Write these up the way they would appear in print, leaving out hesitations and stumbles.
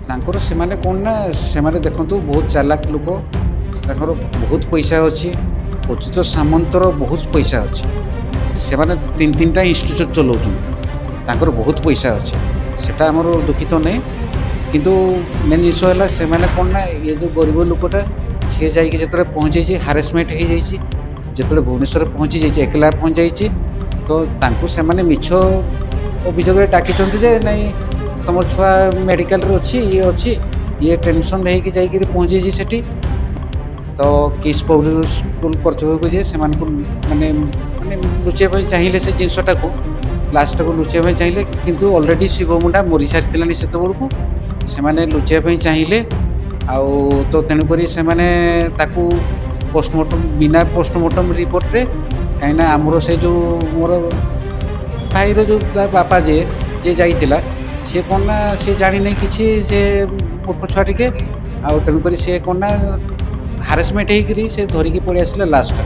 ତାଙ୍କର ସେମାନେ କ'ଣ ନା ସେମାନେ ଦେଖନ୍ତୁ ବହୁତ ଚାଲାକ ଲୋକ, ତାଙ୍କର ବହୁତ ପଇସା ଅଛି। ଅଚ୍ୟୁତ ସାମନ୍ତର ବହୁତ ପଇସା ଅଛି। ସେମାନେ ତିନିଟା ଇନଷ୍ଟିଚ୍ୟୁଟ୍ ଚଲାଉଛନ୍ତି, ତାଙ୍କର ବହୁତ ପଇସା ଅଛି। ସେଟା ଆମର ଦୁଃଖିତ ନାହିଁ, କିନ୍ତୁ ମେନ୍ ଜିନିଷ ହେଲା ସେମାନେ କ'ଣ ନା ଏ ଯେଉଁ ଗରିବ ଲୋକଟା ସିଏ ଯାଇକି ଯେତେବେଳେ ପହଞ୍ଚିଛି ହାରାସମେଣ୍ଟ ହେଇଯାଇଛି, ଯେତେବେଳେ ଭୁବନେଶ୍ୱରରେ ପହଞ୍ଚି ଯାଇଛି ଏକଲା ପହଞ୍ଚି ଯାଇଛି, ତ ତାଙ୍କୁ ସେମାନେ ମିଛ ଅଭିଯୋଗରେ ଡାକିଛନ୍ତି ଯେ ନାଇଁ ତମ ଛୁଆ ମେଡ଼ିକାଲରେ ଅଛି, ଇଏ ଅଛି, ଇଏ ଟେନସନ୍ ହେଇକି ଯାଇକିରି ପହଞ୍ଚିଛି ସେଠି। ତ କିସ୍ ପବ୍ଲିକ୍ ସ୍କୁଲ କର୍ତ୍ତୃପକ୍ଷକୁ ଯେ ସେମାନଙ୍କୁ ମାନେ ମାନେ ଲୁଚେଇବା ପାଇଁ ଚାହିଁଲେ ସେ ଜିନିଷଟାକୁ, ଲାଷ୍ଟଟାକୁ ଲୁଚେଇବା ପାଇଁ ଚାହିଁଲେ, କିନ୍ତୁ ଅଲରେଡ଼ି ଶିବ ମୁଣ୍ଡା ମରିସାରିଥିଲାଣି ସେତେବେଳକୁ। ସେମାନେ ଲୁଚେଇବା ପାଇଁ ଚାହିଁଲେ, ଆଉ ତ ତେଣୁକରି ସେମାନେ ତାକୁ ପୋଷ୍ଟମର୍ଟମ୍ ବିନା ପୋଷ୍ଟମର୍ଟମ୍ ରିପୋର୍ଟରେ, କାହିଁକିନା ଆମର ସେ ଯେଉଁ ମୋର ଭାଇର ଯେଉଁ ତା ବାପା ଯିଏ ଯାଇଥିଲା, ସିଏ କ'ଣ ନା ସିଏ ଜାଣିନାହିଁ କିଛି, ସେ ମୂର୍ଖ ଛୁଆ ଟିକେ, ଆଉ ତେଣୁକରି ସିଏ କ'ଣ ନା ହାରାସମେଣ୍ଟ ହେଇକିରି ସେ ଧରିକି ପଳେଇ ଆସିଲେ ଲାଷ୍ଟଟା।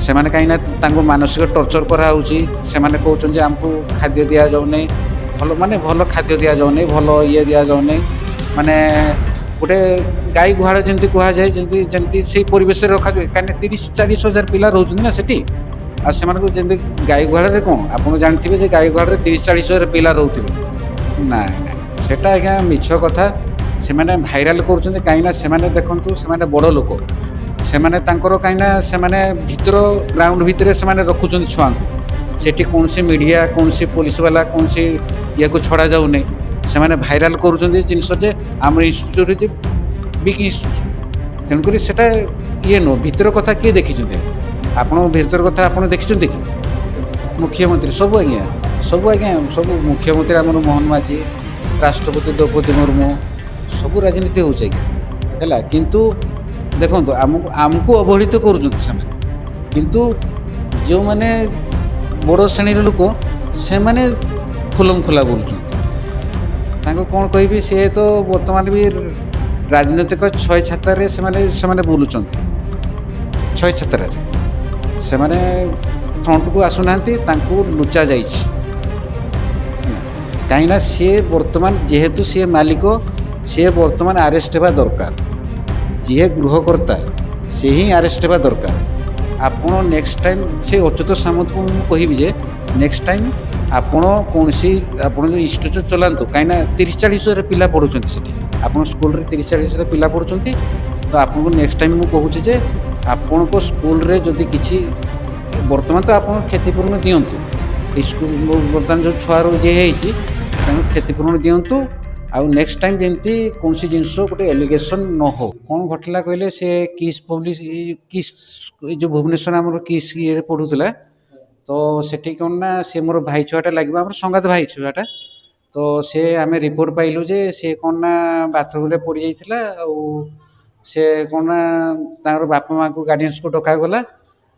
ସେମାନେ କାହିଁକିନା ତାଙ୍କୁ ମାନସିକ ଟର୍ଚର କରାହେଉଛି, ସେମାନେ କହୁଛନ୍ତି ଯେ ଆମକୁ ଖାଦ୍ୟ ଦିଆଯାଉନି, ଭଲ ଖାଦ୍ୟ ଦିଆଯାଉନି, ଭଲ ଇଏ ଦିଆଯାଉନି, ମାନେ ଗୋଟେ ଗାଈ ଗୁହାଳ ଯେମିତି କୁହାଯାଏ, ଯେମିତି ସେଇ ପରିବେଶରେ ରଖାଯାଏ। କାହିଁକିନା 30-40 ହଜାର ପିଲା ରହୁଛନ୍ତି ନା ସେଠି, ଆଉ ସେମାନଙ୍କୁ ଯେମିତି ଗାଈ ଗୁହାଳରେ କ'ଣ ଆପଣ ଜାଣିଥିବେ ଯେ ଗାଈ ଗୁହାଳରେ 30-40 ହଜାର ପିଲା ରହୁଥିବେ। ନାଇଁ ନାଇଁ, ସେଟା ଆଜ୍ଞା ମିଛ କଥା। ସେମାନେ ଭାଇରାଲ କରୁଛନ୍ତି, କାହିଁକିନା ସେମାନେ ଦେଖନ୍ତୁ ସେମାନେ ବଡ଼ ଲୋକ, ସେମାନେ ତାଙ୍କର କାହିଁକିନା ସେମାନେ ଭିତର ଗ୍ରାଉଣ୍ଡ ଭିତରେ ସେମାନେ ରଖୁଛନ୍ତି ଛୁଆଙ୍କୁ। ସେଠି କୌଣସି ମିଡ଼ିଆ, କୌଣସି ପୋଲିସ ବାଲା, କୌଣସି ଇଏକୁ ଛଡ଼ା ଯାଉନି। ସେମାନେ ଭାଇରାଲ କରୁଛନ୍ତି ଜିନିଷ ଯେ ଆମର ଇନଷ୍ଟିଚ୍ୟୁଟ୍ ଯେ ବିଗ୍ ଇନଷ୍ଟିଚ୍ୟୁଟ୍, ତେଣୁକରି ସେଟା ଇଏ ନୁହଁ। ଭିତର କଥା କିଏ ଦେଖିଛନ୍ତି? ଆପଣ ଭିତର କଥା ଆପଣ ଦେଖିଛନ୍ତି କି? ମୁଖ୍ୟମନ୍ତ୍ରୀ ସବୁ ମୁଖ୍ୟମନ୍ତ୍ରୀ ଆମର ମୋହନ ମାଝୀ, ରାଷ୍ଟ୍ରପତି ଦ୍ରୌପଦୀ ମୁର୍ମୁ, ସବୁ ରାଜନୀତି ହେଉଛି ଆଜ୍ଞା, ହେଲା। କିନ୍ତୁ ଦେଖନ୍ତୁ ଆମକୁ ଅବହେଳିତ କରୁଛନ୍ତି ସେମାନେ, କିନ୍ତୁ ଯେଉଁମାନେ ବଡ଼ ଶ୍ରେଣୀର ଲୋକ ସେମାନେ ଖୁଲମ ଖୋଲା ବୋଲୁଛନ୍ତି। ତାଙ୍କୁ କ'ଣ କହିବି, ସେ ତ ବର୍ତ୍ତମାନ ବି ରାଜନୈତିକ ଛୟ ଛାତରେ ସେମାନେ ବୁଲୁଛନ୍ତି। ଛୟ ଛାତ୍ରରେ ସେମାନେ ଫ୍ରଣ୍ଟକୁ ଆସୁନାହାନ୍ତି, ତାଙ୍କୁ ଲୁଚା ଯାଇଛି। କାହିଁକିନା ସିଏ ବର୍ତ୍ତମାନ ଯେହେତୁ ସିଏ ମାଲିକ, ସିଏ ବର୍ତ୍ତମାନ ଆରେଷ୍ଟ ହେବା ଦରକାର। ଯିଏ ଗୃହକର୍ତ୍ତା ସେ ହିଁ ଆରେଷ୍ଟ ହେବା ଦରକାର। ଆପଣ ନେକ୍ସଟ ଟାଇମ୍ ସେ ଅଚ୍ୟୁତ ସାମନ୍ତକୁ ମୁଁ କହିବି ଯେ ନେକ୍ସଟ ଟାଇମ୍ ଆପଣ ଯେଉଁ ଇନଷ୍ଟିଚ୍ୟୁଟ୍ ଚଲାନ୍ତୁ, କାହିଁକିନା 30-40 ହଜାର ପିଲା ପଢ଼ୁଛନ୍ତି ସେଠି, ଆପଣ ସ୍କୁଲରେ 30-40 ହଜାର ପିଲା ପଢ଼ୁଛନ୍ତି। ତ ଆପଣଙ୍କୁ ନେକ୍ସଟ ଟାଇମ୍ ମୁଁ କହୁଛି ଯେ ଆପଣଙ୍କ ସ୍କୁଲରେ ଯଦି କିଛି, ବର୍ତ୍ତମାନ ତ ଆପଣ କ୍ଷତିପୂରଣ ଦିଅନ୍ତୁ, ଏଇ ସ୍କୁଲ ବର୍ତ୍ତମାନ ଯେଉଁ ଛୁଆର ଯିଏ ହେଇଛି ତାଙ୍କୁ କ୍ଷତିପୂରଣ ଦିଅନ୍ତୁ। ଆଉ ନେକ୍ସଟ ଟାଇମ୍ ଯେମିତି କୌଣସି ଜିନିଷ ଗୋଟେ ଏଲିଗେସନ୍ ନ ହଉ। କ'ଣ ଘଟିଲା କହିଲେ, ସେ କିସ୍ ଏଇ ଯେଉଁ ଭୁବନେଶ୍ୱର ଆମର କିସ୍ ଇଏରେ ପଢ଼ୁଥିଲା, ତ ସେଠି କ'ଣ ନା ସେ ମୋର ଭାଇ ଛୁଆଟା ଲାଗିବ, ଆମର ସଙ୍ଗାତ ଭାଇ ଛୁଆଟା। ତ ସେ ଆମେ ରିପୋର୍ଟ ପାଇଲୁ ଯେ ସେ କ'ଣ ନା ବାଥରୁମ୍ରେ ପଡ଼ିଯାଇଥିଲା, ଆଉ ସେ କ'ଣ ନା ତାଙ୍କର ବାପା ମାଆଙ୍କୁ ଗାର୍ଡ଼ିଆନ୍ସକୁ ଡକାଗଲା।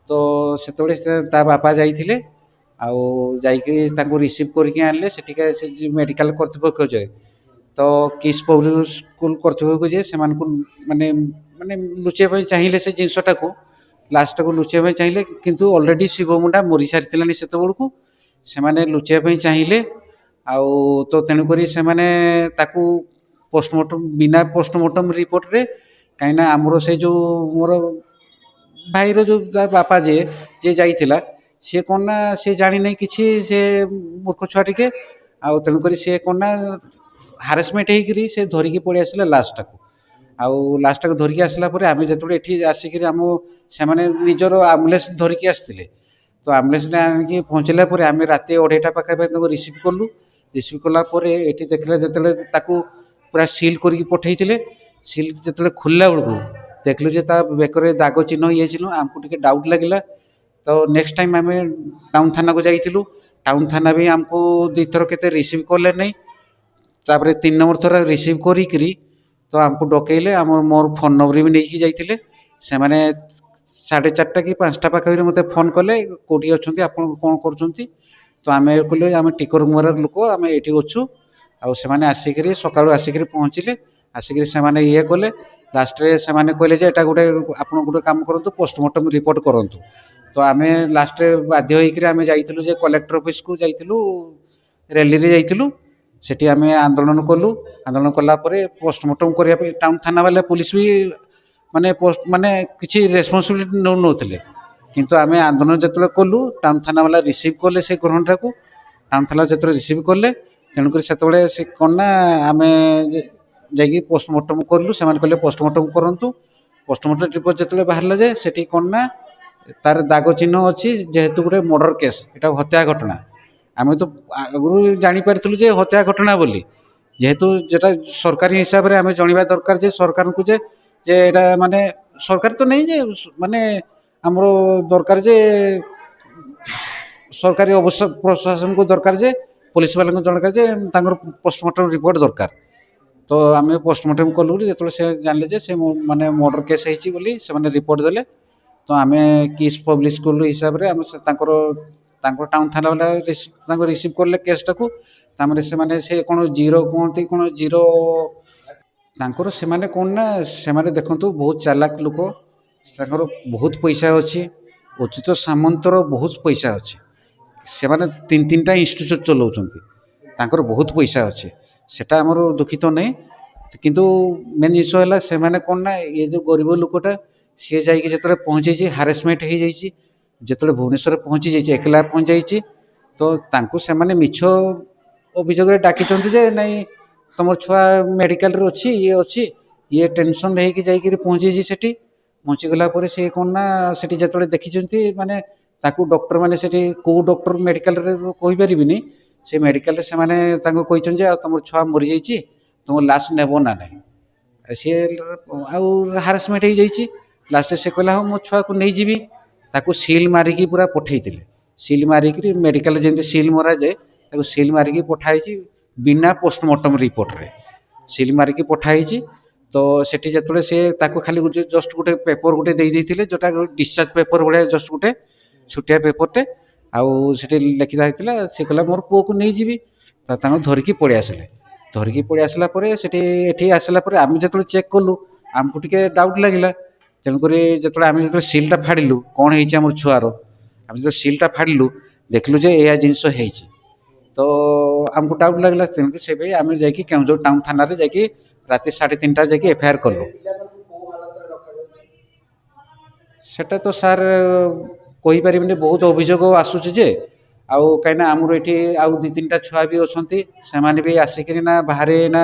ତ ସେତେବେଳେ ତା ବାପା ଯାଇଥିଲେ, ଆଉ ଯାଇକି ତାଙ୍କୁ ରିସିଭ୍ କରିକି ଆଣିଲେ ସେଠିକା ସେ ମେଡ଼ିକାଲ କର୍ତ୍ତୃପକ୍ଷ ଯାଏ। ତ କିସ୍ ପବ୍ଲିକ୍ ସ୍କୁଲ କର୍ତ୍ତୃପକ୍ଷ ଯେ ସେମାନଙ୍କୁ ମାନେ ଲୁଚେଇବା ପାଇଁ ଚାହିଁଲେ ସେ ଜିନିଷଟାକୁ, ଲାଷ୍ଟଟାକୁ ଲୁଚେଇବା ପାଇଁ ଚାହିଁଲେ, କିନ୍ତୁ ଅଲରେଡ଼ି ଶିବ ମୁଣ୍ଡା ମରିସାରିଥିଲାଣି ସେତେବେଳକୁ। ସେମାନେ ଲୁଚେଇବା ପାଇଁ ଚାହିଁଲେ, ଆଉ ତ ତେଣୁକରି ସେମାନେ ତାକୁ ବିନା ପୋଷ୍ଟମର୍ଟମ୍ ରିପୋର୍ଟରେ, କାହିଁକିନା ଆମର ସେ ଯେଉଁ ମୋର ଭାଇର ଯେଉଁ ତା ବାପା ଯିଏ ଯାଇଥିଲା, ସିଏ କ'ଣ ନା ସିଏ ଜାଣିନାହିଁ କିଛି, ସେ ମୂର୍ଖ ଛୁଆ ଟିକେ, ଆଉ ତେଣୁକରି ସିଏ କ'ଣ ନା ହାରାସମେଣ୍ଟ ହେଇକିରି ସେ ଧରିକି ପଳେଇ ଆସିଲେ ଲାଷ୍ଟଟାକୁ। ଆଉ ଲାଷ୍ଟଟାକୁ ଧରିକି ଆସିଲା ପରେ ଆମେ ଯେତେବେଳେ ଏଠି ଆସିକିରି ସେମାନେ ନିଜର ଆମ୍ବୁଲାନ୍ସ ଧରିକି ଆସିଥିଲେ। ତ ଆମ୍ବୁଲାନ୍ସରେ ଆଣିକି ପହଞ୍ଚିଲା ପରେ ଆମେ ରାତି 2:30 ପାଖାପାଖି ତାଙ୍କୁ ରିସିଭ୍ କଲୁ। ରିସିଭ୍ କଲା ପରେ ଏଠି ଦେଖିଲେ, ଯେତେବେଳେ ତାକୁ ପୁରା ସିଲ୍ କରିକି ପଠାଇଥିଲେ, ସିଲ୍ ଯେତେବେଳେ ଖୋଲିଲା ବେଳକୁ ଦେଖିଲୁ ଯେ ତା ବେକରେ ଦାଗ ଚିହ୍ନ ଇଏ ଚିହ୍ନ, ଆମକୁ ଟିକେ ଡାଉଟ୍ ଲାଗିଲା। ତ ନେକ୍ସଟ ଟାଇମ୍ ଆମେ ଟାଉନ ଥାନାକୁ ଯାଇଥିଲୁ। ଟାଉନ ଥାନା ବି ଆମକୁ 2 ଥର କେତେ ରିସିଭ୍ କଲେ ନାହିଁ। ତାପରେ 3 ନମ୍ବର ଥର ରିସିଭ୍ କରିକିରି ତ ଆମକୁ ଡକେଇଲେ, ମୋର ଫୋନ୍ ନମ୍ବର ବି ନେଇକି ଯାଇଥିଲେ। ସେମାନେ 4:30 କି 5ଟା ପାଖାପାଖି ମୋତେ ଫୋନ୍ କଲେ, କେଉଁଠି ଅଛନ୍ତି ଆପଣ, କ'ଣ କରୁଛନ୍ତି? ତ ଆମେ କହିଲୁ ଆମେ ଟିକରଗୁମାର ଲୋକ, ଆମେ ଏଇଠି ଅଛୁ। ଆଉ ସେମାନେ ଆସିକିରି ସକାଳୁ ଆସିକିରି ପହଞ୍ଚିଲେ, ଆସିକିରି ସେମାନେ ଇଏ କଲେ। ଲାଷ୍ଟରେ ସେମାନେ କହିଲେ ଯେ ଏଇଟା ଆପଣ ଗୋଟେ କାମ କରନ୍ତୁ, ପୋଷ୍ଟମର୍ଟମ୍ ରିପୋର୍ଟ କରନ୍ତୁ। ତ ଆମେ ଲାଷ୍ଟରେ ବାଧ୍ୟ ହୋଇକରି ଆମେ ଯାଇଥିଲୁ ଯେ କଲେକ୍ଟର ଅଫିସକୁ ଯାଇଥିଲୁ, ରେଲିରେ ଯାଇଥିଲୁ। ସେଠି ଆମେ ଆନ୍ଦୋଳନ କଲୁ। ଆନ୍ଦୋଳନ କଲା ପରେ ପୋଷ୍ଟମର୍ଟମ୍ କରିବା ପାଇଁ ଟାଉନ୍ ଥାନା ବାଲା ପୁଲିସ୍ ବି ମାନେ କିଛି ରେସ୍ପନ୍ସିବିଲିଟି ନେଉନଥିଲେ। କିନ୍ତୁ ଆମେ ଆନ୍ଦୋଳନ ଯେତେବେଳେ କଲୁ ଟାଉନ୍ ଥାନା ବାଲା ରିସିଭ୍ କଲେ ସେ ଗ୍ରହଣଟାକୁ। ଟାଉନ୍ ଥାନା ଯେତେବେଳେ ରିସିଭ୍ କଲେ, ତେଣୁକରି ସେତେବେଳେ ସେ କ'ଣ ନା ଆମେ ଯାଇକି ପୋଷ୍ଟମର୍ଟମ୍ କଲୁ। ସେମାନେ କହିଲେ ପୋଷ୍ଟମର୍ଟମ୍ କରନ୍ତୁ। ପୋଷ୍ଟମର୍ଟମ୍ ରିପୋର୍ଟ ଯେତେବେଳେ ବାହାରିଲା ଯେ ସେଠି କ'ଣ ନା ତାର ଦାଗ ଚିହ୍ନ ଅଛି, ଯେହେତୁ ଗୋଟେ ମର୍ଡ଼ର କେସ୍, ଏଇଟା ହତ୍ୟା ଘଟଣା। ଆମେ ତ ଆଗରୁ ଜାଣିପାରିଥିଲୁ ଯେ ହତ୍ୟା ଘଟଣା ବୋଲି, ଯେହେତୁ ଯେଟା ସରକାରୀ ହିସାବରେ ଆମେ ଜାଣିବା ଦରକାର ଯେ ସରକାରଙ୍କୁ ଯେ ଏଇଟା ମାନେ ସରକାର ତ ନେଇ ଯେ ମାନେ ଆମର ଦରକାର ଯେ ସରକାରୀ ପ୍ରଶାସନକୁ ଦରକାର ଯେ ପୋଲିସ ବାଲାଙ୍କୁ ଦରକାର ଯେ ତାଙ୍କର ପୋଷ୍ଟମର୍ଟମ୍ ରିପୋର୍ଟ ଦରକାର। ତ ଆମେ ପୋଷ୍ଟମର୍ଟମ୍ କଲୁ ବୋଲି ଯେତେବେଳେ ସେ ଜାଣିଲେ ଯେ ସେ ମାନେ ମର୍ଡ଼ର କେସ୍ ହେଇଛି ବୋଲି ସେମାନେ ରିପୋର୍ଟ ଦେଲେ। ତ ଆମେ କିସ୍ ପବ୍ଲିଶ କଲୁ ହିସାବରେ ଆମେ ତାଙ୍କର ଟାଉନ୍ ଥାନା ବାଲା ତାଙ୍କୁ ରିସିଭ୍ କଲେ କେସ୍ଟାକୁ। ତାପରେ ସେମାନେ ସେ କ'ଣ ଜିରୋ କୁହନ୍ତି, କ'ଣ ଜିରୋ ତାଙ୍କର ସେମାନେ କ'ଣ ନା ସେମାନେ ଦେଖନ୍ତୁ ବହୁତ ଚାଲାକ ଲୋକ, ତାଙ୍କର ବହୁତ ପଇସା ଅଛି। ଅଚ୍ୟୁତ ସାମନ୍ତର ବହୁତ ପଇସା ଅଛି। ସେମାନେ ତିନିଟା ଇନଷ୍ଟିଚ୍ୟୁଟ୍ ଚଲାଉଛନ୍ତି, ତାଙ୍କର ବହୁତ ପଇସା ଅଛି। ସେଟା ଆମର ଦୁଃଖିତ ନାହିଁ। କିନ୍ତୁ ମେନ୍ ଜିନିଷ ହେଲା ସେମାନେ କ'ଣ ନା ଏ ଯେଉଁ ଗରିବ ଲୋକଟା ସିଏ ଯାଇକି ଯେତେବେଳେ ପହଞ୍ଚିଛି ହାରାସମେଣ୍ଟ ହେଇଯାଇଛି, ଯେତେବେଳେ ଭୁବନେଶ୍ୱରରେ ପହଞ୍ଚି ଯାଇଛି, ଏକଲା ପହଞ୍ଚିଯାଇଛି, ତ ତାଙ୍କୁ ସେମାନେ ମିଛ ଅଭିଯୋଗରେ ଡାକିଛନ୍ତି ଯେ ନାଇଁ ତମର ଛୁଆ ମେଡ଼ିକାଲରେ ଅଛି, ଇଏ ଅଛି। ଇଏ ଟେନସନ୍ ହେଇକି ଯାଇକିରି ପହଞ୍ଚିଛି ସେଠି। ପହଞ୍ଚିଗଲା ପରେ ସିଏ କ'ଣ ନା ସେଠି ଯେତେବେଳେ ଦେଖିଛନ୍ତି ମାନେ ତାକୁ ଡକ୍ଟରମାନେ ସେଠି କେଉଁ ଡକ୍ଟର ମେଡ଼ିକାଲରେ କହିପାରିବିନି, ସେ ମେଡ଼ିକାଲରେ ସେମାନେ ତାଙ୍କୁ କହିଛନ୍ତି ଯେ ଆଉ ତମର ଛୁଆ ମରିଯାଇଛି, ତମ ଲାଶ ନେବ ନା ନାହିଁ। ସିଏ ଆଉ ହାରାସମେଣ୍ଟ ହେଇଯାଇଛି। ଲାଷ୍ଟରେ ସେ କହିଲା ହଉ ମୋ ଛୁଆକୁ ନେଇଯିବି। ତାକୁ ସିଲ୍ ମାରିକି ପୁରା ପଠେଇଥିଲେ। ସିଲ୍ ମାରିକିରି ମେଡ଼ିକାଲରେ ଯେମିତି ସିଲ୍ ମରାଯାଏ, ତାକୁ ସିଲ୍ ମାରିକି ପଠା ହେଇଛି ବିନା ପୋଷ୍ଟମର୍ଟମ୍ ରିପୋର୍ଟରେ ସିଲ୍ ମାରିକି ପଠା ହେଇଛି। ତ ସେଠି ଯେତେବେଳେ ସେ ତାକୁ ଖାଲି ଜଷ୍ଟ ଗୋଟେ ପେପର ଗୋଟେ ଦେଇଥିଲେ, ଯେଉଁଟା ଡିସଚାର୍ଜ ପେପର ଭଳିଆ ଜଷ୍ଟ ଗୋଟେ ଛୋଟିଆ ପେପରଟେ, ଆଉ ସେଠି ଲେଖିଥା ହେଇଥିଲା। ସେ କହିଲା ମୋର ପୁଅକୁ ନେଇଯିବି। ତାଙ୍କୁ ଧରିକି ପଳେଇ ଆସିଲେ। ଧରିକି ପଳେଇ ଆସିଲା ପରେ ସେଠି ଏଠି ଆସିଲା ପରେ ଆମେ ଯେତେବେଳେ ଚେକ୍ କଲୁ ଆମକୁ ଟିକେ ଡାଉଟ୍ ଲାଗିଲା। ତେଣୁକରି ଆମେ ଯେତେବେଳେ ସିଲ୍ଟା ଫାଡ଼ିଲୁ କ'ଣ ହେଇଛି ଆମର ଛୁଆର, ଆମେ ଯେତେବେଳେ ସିଲ୍ଟା ଫାଡ଼ିଲୁ ଦେଖିଲୁ ଯେ ଏଇଆ ଜିନିଷ ହେଇଛି। ତ ଆମକୁ ଡାଉଟ୍ ଲାଗିଲା। ତେଣୁକରି ସେବେ ଆମେ ଯାଇକି କେଉଁଝର ଟାଉନ୍ ଥାନାରେ ଯାଇକି ରାତି 3:30 ଯାଇକି ଏଫଆଇଆର କଲୁ। ସେଟା ତ ସାର୍ କହିପାରିବିନି, ବହୁତ ଅଭିଯୋଗ ଆସୁଛି ଯେ। ଆଉ କାହିଁକିନା ଆମର ଏଠି ଆଉ 2-3ଟା ଛୁଆ ବି ଅଛନ୍ତି, ସେମାନେ ବି ଆସିକିରି ନା ବାହାରେ ନା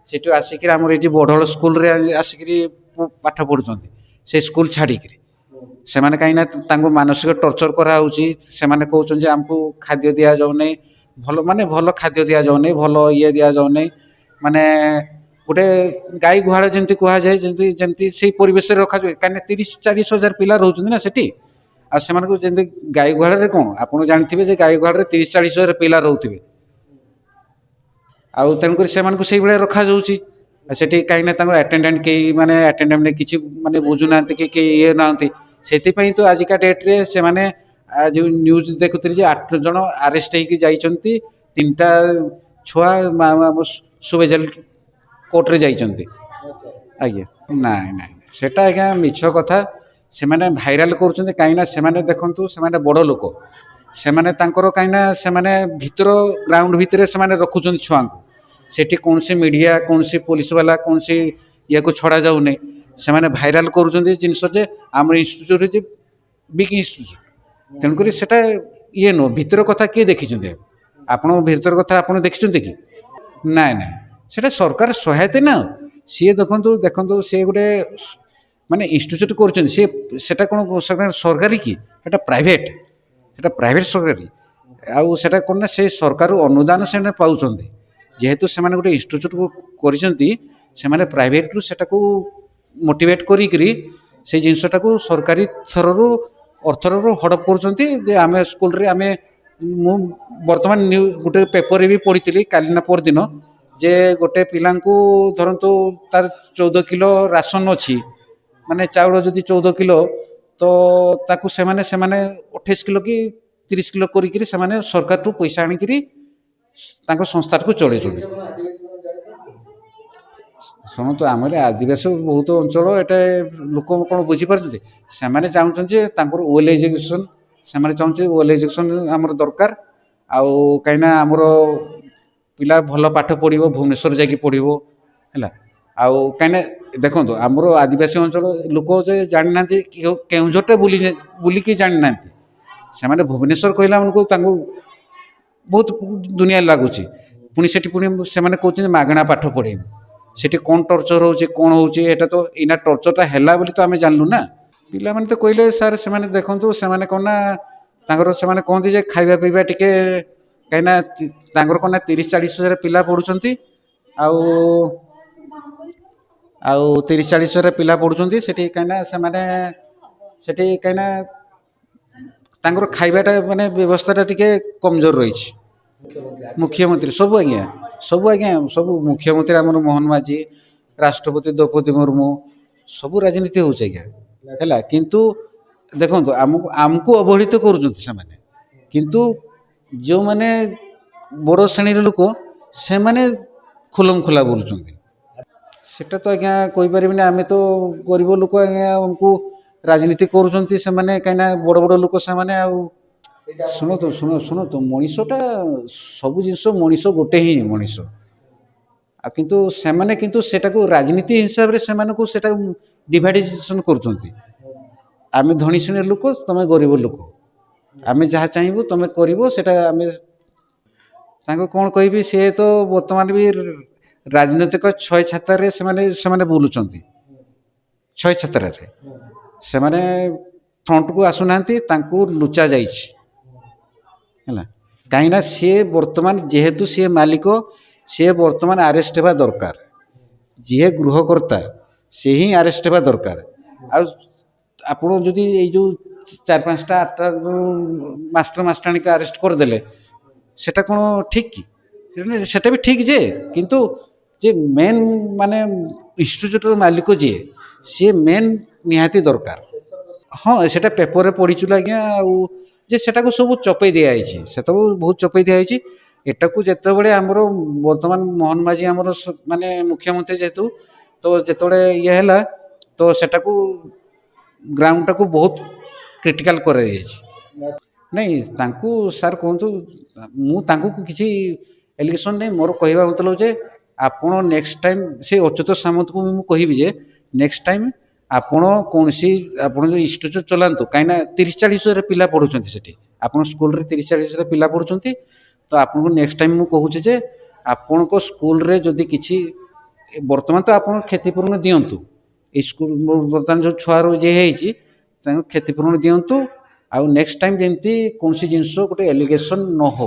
ସେଠୁ ଆସିକିରି ଆମର ଏଠି ବଡ଼ଳ ସ୍କୁଲରେ ଆସିକିରି ପାଠ ପଢ଼ୁଛନ୍ତି। ସେ ସ୍କୁଲ ଛାଡ଼ିକିରି ସେମାନେ କାହିଁକିନା ତାଙ୍କୁ ମାନସିକ ଟର୍ଚର କରାହେଉଛି। ସେମାନେ କହୁଛନ୍ତି ଯେ ଆମକୁ ଖାଦ୍ୟ ଦିଆଯାଉନାହିଁ, ଭଲ ଖାଦ୍ୟ ଦିଆଯାଉନାହିଁ, ଭଲ ଇଏ ଦିଆଯାଉନାହିଁ। ମାନେ ଗୋଟେ ଗାଈ ଗୁହାଳ ଯେମିତି କୁହାଯାଏ, ଯେମିତି ସେଇ ପରିବେଶରେ ରଖାଯାଏ। କାହିଁକିନା 30-40 ହଜାର ପିଲା ରହୁଛନ୍ତି ନା ସେଠି। ଆଉ ସେମାନଙ୍କୁ ଯେମିତି ଗାଈ ଗୁହାଳରେ କ'ଣ ଆପଣ ଜାଣିଥିବେ ଯେ ଗାଈ ଗୁହାଳରେ 30-40 ହଜାର ପିଲା ରହୁଥିବେ। ଆଉ ତେଣୁକରି ସେମାନଙ୍କୁ ସେଇଭଳିଆ ରଖାଯାଉଛି। ସେଠି କାହିଁକିନା ତାଙ୍କର ଆଟେଣ୍ଡାଣ୍ଟ କେହି ମାନେ ଆଟେଣ୍ଡାଣ୍ଟ କିଛି ମାନେ ବୁଝୁନାହାନ୍ତି କି କେହି ଇଏ ନାହାନ୍ତି। ସେଥିପାଇଁ ତ ଆଜିକା ଡେଟ୍ରେ ସେମାନେ ଯେଉଁ ନ୍ୟୁଜ୍ ଦେଖୁଥିଲି ଯେ 8 ଜଣ ଆରେଷ୍ଟ ହେଇକି ଯାଇଛନ୍ତି। 3ଟା ଛୁଆ ସୁବେଜେଲ କୋର୍ଟରେ ଯାଇଛନ୍ତି। ଆଜ୍ଞା ନାଇଁ ନାଇଁ ସେଟା ଆଜ୍ଞା ମିଛ କଥା। ସେମାନେ ଭାଇରାଲ କରୁଛନ୍ତି କାହିଁକିନା ସେମାନେ ଦେଖନ୍ତୁ ସେମାନେ ବଡ଼ ଲୋକ। ସେମାନେ ତାଙ୍କର କାହିଁକିନା ସେମାନେ ଭିତର ଗ୍ରାଉଣ୍ଡ ଭିତରେ ସେମାନେ ରଖୁଛନ୍ତି ଛୁଆଙ୍କୁ। ସେଠି କୌଣସି ମିଡ଼ିଆ, କୌଣସି ପୋଲିସ ବାଲା, କୌଣସି ଇଏକୁ ଛଡ଼ା ଯାଉନି। ସେମାନେ ଭାଇରାଲ କରୁଛନ୍ତି ଜିନିଷ ଯେ ଆମର ଇନଷ୍ଟିଚ୍ୟୁଟ୍ ଯେ ବିଗ୍ ଇନଷ୍ଟିଚ୍ୟୁଟ୍। ତେଣୁକରି ସେଟା ଇଏ ନୁହଁ। ଭିତର କଥା କିଏ ଦେଖିଛନ୍ତି? ଆପଣଙ୍କ ଭିତର କଥା ଆପଣ ଦେଖିଛନ୍ତି କି? ନାଇଁ ନାଇଁ ସେଟା ସରକାର ସହାୟତା ନା। ସିଏ ଦେଖନ୍ତୁ ସିଏ ଗୋଟେ ମାନେ ଇନଷ୍ଟିଚ୍ୟୁଟ୍ କରୁଛନ୍ତି। ସେଟା କ'ଣ ସରକାରୀ କି? ସେଟା ପ୍ରାଇଭେଟ୍। ସେଟା ପ୍ରାଇଭେଟ୍ ସରକାରୀ। ଆଉ ସେଟା କ'ଣ ନା ସେ ସରକାରରୁ ଅନୁଦାନ ସେମାନେ ପାଉଛନ୍ତି। ଯେହେତୁ ସେମାନେ ଗୋଟେ ଇନଷ୍ଟିଚ୍ୟୁଟ୍ କରିଛନ୍ତି, ସେମାନେ ପ୍ରାଇଭେଟରୁ ସେଟାକୁ ମୋଟିଭେଟ୍ କରିକିରି ସେଇ ଜିନିଷଟାକୁ ସରକାରୀ ଅର୍ଥରୁ ହଡ଼ପ କରୁଛନ୍ତି। ଯେ ଆମେ ସ୍କୁଲରେ ମୁଁ ବର୍ତ୍ତମାନ ଗୋଟେ ପେପରରେ ବି ପଢ଼ିଥିଲି କାଲି ନା ପରଦିନ, ଯେ ଗୋଟେ ପିଲାଙ୍କୁ ଧରନ୍ତୁ ତାର 14 କିଲୋ ରାସନ ଅଛି, ମାନେ ଚାଉଳ ଯଦି 14 କିଲୋ, ତ ତାକୁ ସେମାନେ 28 କିଲୋ କି 30 କିଲୋ କରିକିରି ସେମାନେ ସରକାରଠୁ ପଇସା ଆଣିକିରି ତାଙ୍କ ସଂସ୍ଥାଟାକୁ ଚଳେଇଛନ୍ତି। ଶୁଣନ୍ତୁ ଆମର ଆଦିବାସୀ ବହୁତ ଅଞ୍ଚଳ, ଏଟା ଲୋକ କ'ଣ ବୁଝିପାରୁଛନ୍ତି? ସେମାନେ ଚାହୁଁଛନ୍ତି ଯେ ତାଙ୍କର ୱେଲ୍ ଏଜୁକେସନ୍, ସେମାନେ ଚାହୁଁଛନ୍ତି ୱେଲ୍ ଏଜୁକେସନ୍ ଆମର ଦରକାର। ଆଉ କାହିଁକିନା ଆମର ପିଲା ଭଲ ପାଠ ପଢ଼ିବ ଭୁବନେଶ୍ୱର ଯାଇକି ପଢ଼ିବ ହେଲା। ଆଉ କାହିଁକିନା ଦେଖନ୍ତୁ ଆମର ଆଦିବାସୀ ଅଞ୍ଚଳ ଲୋକ ଯେ ଜାଣିନାହାନ୍ତି କେଉଁଝରଟା ବୁଲିକି ଜାଣିନାହାନ୍ତି। ସେମାନେ ଭୁବନେଶ୍ୱର କହିଲା ମାନଙ୍କୁ ତାଙ୍କୁ ବହୁତ ଦୁନିଆ ଲାଗୁଛି। ପୁଣି ସେଠି ପୁଣି ସେମାନେ କହୁଛନ୍ତି ମାଗଣା ପାଠ ପଢ଼େଇବୁ। ସେଠି କ'ଣ ଟର୍ଚର ହେଉଛି କ'ଣ ହେଉଛି ଏଇଟା ତ ଏଇନା ଟର୍ଚରଟା ହେଲା ବୋଲି ତ ଆମେ ଜାଣିଲୁ ନା। ପିଲାମାନେ ତ କହିଲେ ସାର୍ ସେମାନେ ଦେଖନ୍ତୁ ସେମାନେ କ'ଣ ନା ତାଙ୍କର ସେମାନେ କହନ୍ତି ଯେ ଖାଇବା ପିଇବା ଟିକେ କାହିଁକିନା ତାଙ୍କର କ'ଣ ନା 30-40 ହଜାର ପିଲା ପଢ଼ୁଛନ୍ତି। ଆଉ ଆଉ 30-40 ହଜାର ପିଲା ପଢ଼ୁଛନ୍ତି ସେଠି କାହିଁକିନା ସେମାନେ ସେଠି କାହିଁକିନା ତାଙ୍କର ଖାଇବାଟା ମାନେ ବ୍ୟବସ୍ଥାଟା ଟିକେ କମଜୋର ରହିଛି। ମୁଖ୍ୟମନ୍ତ୍ରୀ ସବୁ ମୁଖ୍ୟମନ୍ତ୍ରୀ ଆମର ମୋହନ ମାଝୀ, ରାଷ୍ଟ୍ରପତି ଦ୍ରୌପଦୀ ମୁର୍ମୁ ସବୁ ରାଜନୀତି ହେଉଛି ଆଜ୍ଞା ହେଲା। କିନ୍ତୁ ଦେଖନ୍ତୁ ଆମକୁ ଅବହେଳିତ କରୁଛନ୍ତି ସେମାନେ। କିନ୍ତୁ ଯେଉଁମାନେ ବଡ଼ ଶ୍ରେଣୀର ଲୋକ ସେମାନେ ଖୁଲମଖୁଲା ବୋଲୁଛନ୍ତି। ସେଟା ତ ଆଜ୍ଞା କହିପାରିବିନି। ଆମେ ତ ଗରିବ ଲୋକ ଆଜ୍ଞା। ଆମକୁ ରାଜନୀତି କରୁଛନ୍ତି ସେମାନେ କାହିଁକିନା ବଡ଼ ବଡ଼ ଲୋକ ସେମାନେ। ଆଉ ଶୁଣନ୍ତୁ ମଣିଷଟା ସବୁ ଜିନିଷ ମଣିଷ ଗୋଟେ ହିଁ ମଣିଷ। ଆଉ କିନ୍ତୁ ସେମାନେ କିନ୍ତୁ ସେଟାକୁ ରାଜନୀତି ହିସାବରେ ସେମାନଙ୍କୁ ସେଟାକୁ ଡିଭାଇଡେସନ୍ କରୁଛନ୍ତି। ଆମେ ଧନୀ ଶ୍ରେଣୀର ଲୋକ ତମେ ଗରିବ ଲୋକ, ଆମେ ଯାହା ଚାହିଁବୁ ତମେ କରିବ ସେଟା। ଆମେ ତାଙ୍କୁ କ'ଣ କହିବି, ସେ ତ ବର୍ତ୍ତମାନ ବି ରାଜନୈତିକ ଛୟ ଛାତରେ ସେମାନେ ବୁଲୁଛନ୍ତି। ଛୟ ଛାତ୍ରରେ ସେମାନେ ଫ୍ରଣ୍ଟକୁ ଆସୁନାହାନ୍ତି, ତାଙ୍କୁ ଲୁଚା ଯାଇଛି ହେଲା। କାହିଁକିନା ସିଏ ବର୍ତ୍ତମାନ ଯେହେତୁ ସିଏ ମାଲିକ, ସିଏ ବର୍ତ୍ତମାନ ଆରେଷ୍ଟ ହେବା ଦରକାର। ଯିଏ ଗୃହକର୍ତ୍ତା ସେ ହିଁ ଆରେଷ୍ଟ ହେବା ଦରକାର। ଆଉ ଆପଣ ଯଦି ଏଇ ଯେଉଁ 4-5ଟା 8ଟା ମାଷ୍ଟର ମାଷ୍ଟରାଣୀକୁ ଆରେଷ୍ଟ କରିଦେଲେ ସେଟା କ'ଣ ଠିକ୍ କି? ସେଟା ବି ଠିକ୍ ଯେ, କିନ୍ତୁ ଯେ ମେନ୍ ମାନେ ଇନଷ୍ଟିଚ୍ୟୁଟ୍ର ମାଲିକ ଯିଏ ସିଏ ମେନ୍ ନିହାତି ଦରକାର। ହଁ ସେଟା ପେପରରେ ପଢ଼ିଛୁ ଆଜ୍ଞା। ଆଉ ଯେ ସେଟାକୁ ସବୁ ଚପେଇ ଦିଆଯାଇଛି, ସେତେବେଳୁ ବହୁତ ଚପେଇ ଦିଆଯାଇଛି। ଏଟାକୁ ଯେତେବେଳେ ଆମର ବର୍ତ୍ତମାନ ମୋହନ ମାଝୀ ଆମର ମାନେ ମୁଖ୍ୟମନ୍ତ୍ରୀ ଯେହେତୁ, ତ ଯେତେବେଳେ ଇଏ ହେଲା ତ ସେଟାକୁ ଗ୍ରାଉଣ୍ଡଟାକୁ ବହୁତ କ୍ରିଟିକାଲ କରାଯାଇଛି। ନାଇଁ ତାଙ୍କୁ ସାର୍ କୁହନ୍ତୁ, ମୁଁ ତାଙ୍କୁ କିଛି ଏଲିଗେସନ୍ ନାହିଁ। ମୋର କହିବା ମତଲବ ଯେ ଆପଣ ନେକ୍ସଟ ଟାଇମ୍ ସେ ଅଚ୍ୟୁତ ସାମନ୍ତକୁ ମୁଁ କହିବି ଯେ ନେକ୍ସଟ ଟାଇମ୍ ଆପଣ କୌଣସି ଆପଣ ଯେଉଁ ଇନଷ୍ଟିଚ୍ୟୁଟ୍ ଚଲାନ୍ତୁ। କାହିଁକିନା 30-40 ହଜାର ପିଲା ପଢ଼ୁଛନ୍ତି ସେଠି। ଆପଣ ସ୍କୁଲରେ 30-40 ହଜାର ପିଲା ପଢ଼ୁଛନ୍ତି। ତ ଆପଣଙ୍କୁ ନେକ୍ସଟ ଟାଇମ୍ ମୁଁ କହୁଛି ଯେ ଆପଣଙ୍କ ସ୍କୁଲରେ ଯଦି କିଛି ବର୍ତ୍ତମାନ ତ ଆପଣ କ୍ଷତିପୂରଣ ଦିଅନ୍ତୁ। ଏଇ ସ୍କୁଲ ବର୍ତ୍ତମାନ ଯେଉଁ ଛୁଆର ଯିଏ ହେଇଛି ତାଙ୍କୁ କ୍ଷତିପୂରଣ ଦିଅନ୍ତୁ। ଆଉ ନେକ୍ସଟ ଟାଇମ୍ ଯେମିତି କୌଣସି ଜିନିଷ ଗୋଟେ ଏଲିଗେସନ୍ ନ ହଉ।